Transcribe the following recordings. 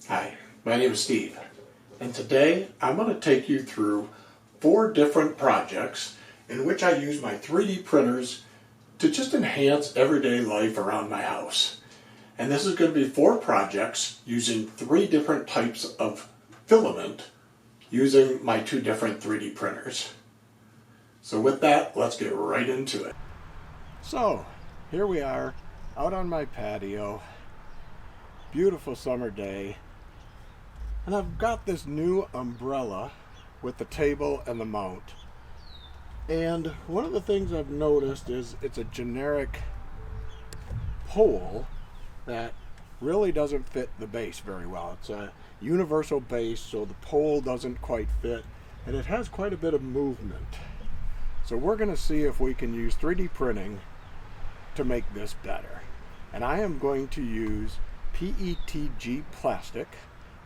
Hi, my name is Steve, and today I'm going to take you through 4 different projects in which I use my 3D printers to just enhance everyday life around my house. And this is going to be 4 projects using 3 different types of filament using my 2 different 3D printers. So with that, let's get right into it. So, here we are out on my patio. Beautiful summer day. And I've got this new umbrella with the table and the mount. And one of the things I've noticed is it's a generic pole that really doesn't fit the base very well. It's a universal base, so the pole doesn't quite fit, and it has quite a bit of movement. So we're going to see if we can use 3D printing to make this better. And I am going to use PETG plastic,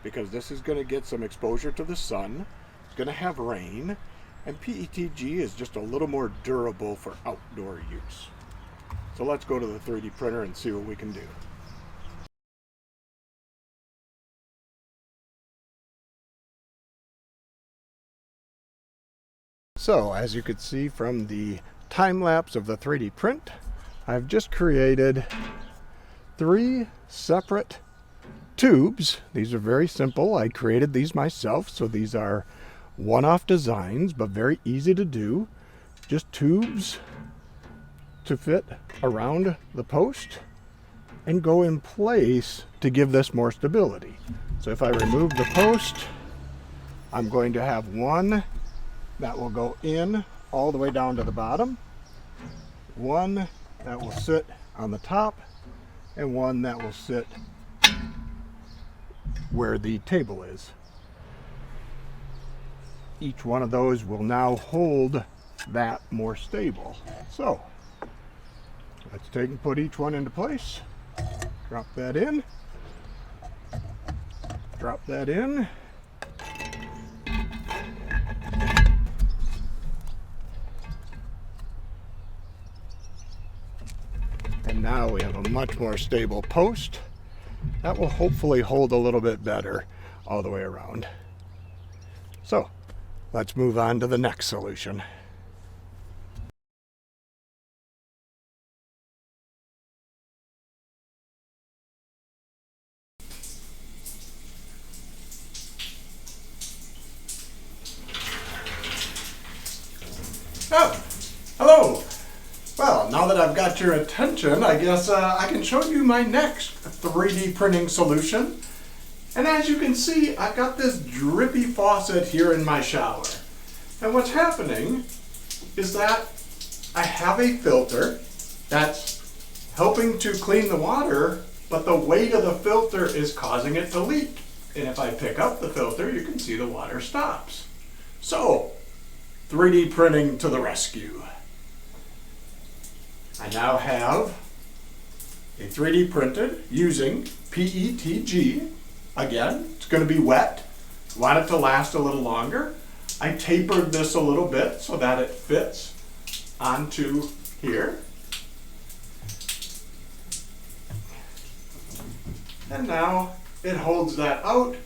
because this is going to get some exposure to the sun. It's going to have rain, and PETG is just a little more durable for outdoor use. So let's go to the 3D printer and see what we can do. So as you could see from the time lapse of the 3D print, I've just created 3 separate tubes. These are very simple. I created these myself, so these are one-off designs, but very easy to do. Just tubes to fit around the post and go in place to give this more stability. So if I remove the post, I'm going to have one that will go in all the way down to the bottom, one that will sit on the top, and one that will sit where the table is. Each one of those will now hold that more stable. So let's take and put each one into place. Drop that in. Drop that in. And now we have a much more stable post that will hopefully hold a little bit better all the way around. So let's move on to the next solution. Oh, hello. Well, now that I've got your attention, I guess I can show you my next 3D printing solution. And as you can see, I've got this drippy faucet here in my shower. And what's happening is that I have a filter that's helping to clean the water, but the weight of the filter is causing it to leak. And if I pick up the filter, you can see the water stops. So, 3D printing to the rescue. I now have a 3D printed using PETG. Again, it's going to be wet. Want it to last a little longer. I tapered this a little bit so that it fits onto here. And now it holds that out,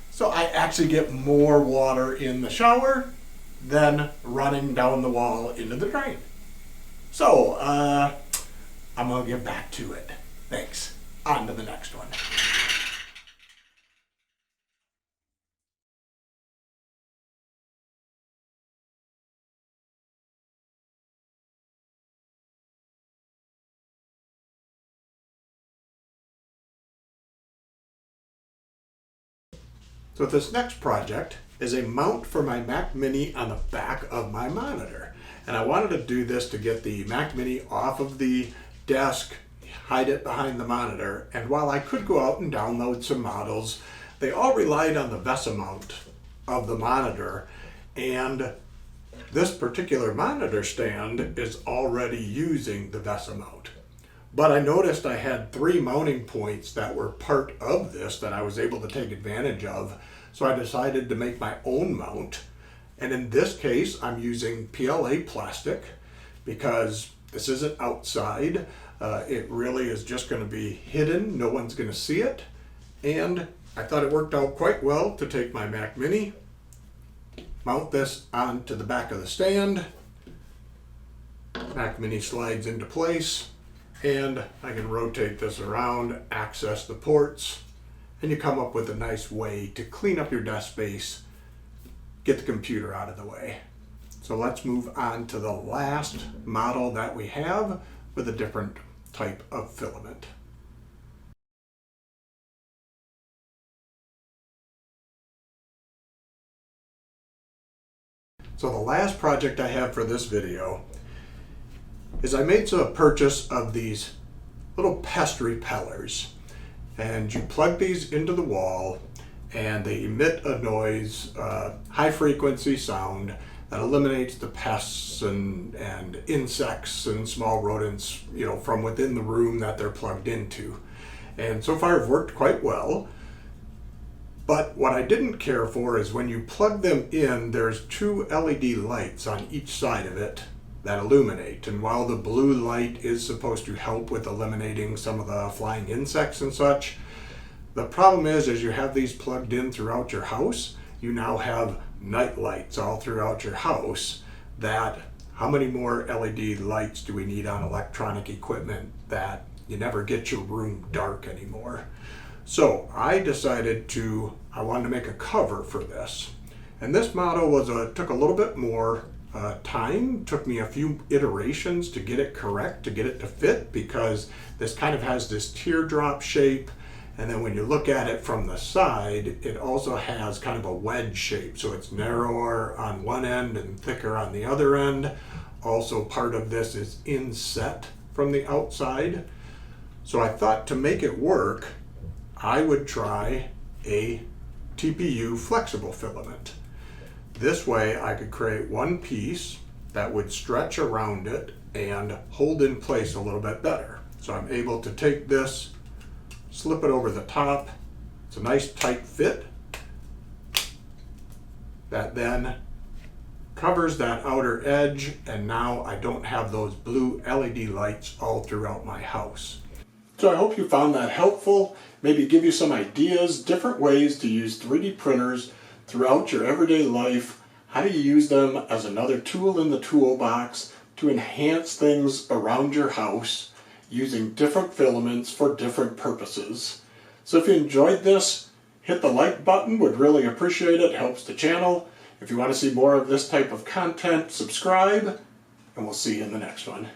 so I actually get more water in the shower than running down the wall into the drain. So, I'm going to get back to it. Thanks. On to the next one. So this next project is a mount for my Mac Mini on the back of my monitor. And I wanted to do this to get the Mac Mini off of the desk, hide it behind the monitor. And while I could go out and download some models, they all relied on the VESA mount of the monitor. And this particular monitor stand is already using the VESA mount. But I noticed I had 3 mounting points that were part of this that I was able to take advantage of. So I decided to make my own mount. And in this case, I'm using PLA plastic because this isn't outside. It really is just going to be hidden. No one's going to see it. And I thought it worked out quite well to take my Mac Mini, mount this onto the back of the stand. Mac Mini slides into place, and I can rotate this around, access the ports, and you come up with a nice way to clean up your desk space, get the computer out of the way. So let's move on to the last model that we have with a different type of filament. So the last project I have for this video is I made a purchase of these little pest repellers, and you plug these into the wall and they emit a noise, high frequency sound that eliminates the pests and insects and small rodents, from within the room that they're plugged into. And so far it's worked quite well. But what I didn't care for is when you plug them in, there's 2 LED lights on each side of it that illuminate. And while the blue light is supposed to help with eliminating some of the flying insects and such, the problem is as you have these plugged in throughout your house, you now have night lights all throughout your house. That how many more LED lights do we need on electronic equipment that you never get your room dark anymore? So I decided I wanted to make a cover for this. And this model took a little bit more time, took me a few iterations to get it correct, to get it to fit, because this kind of has this teardrop shape. And then when you look at it from the side, it also has kind of a wedge shape. So it's narrower on one end and thicker on the other end. Also part of this is inset from the outside. So I thought to make it work, I would try a TPU flexible filament. This way I could create one piece that would stretch around it and hold in place a little bit better. So I'm able to take this, slip it over the top. It's a nice tight fit that then covers that outer edge, and now I don't have those blue LED lights all throughout my house. So I hope you found that helpful. Maybe give you some ideas, different ways to use 3D printers throughout your everyday life. How do you use them as another tool in the toolbox to enhance things around your house using different filaments for different purposes? So if you enjoyed this, hit the like button, would really appreciate it, helps the channel. If you want to see more of this type of content, subscribe, and we'll see you in the next one.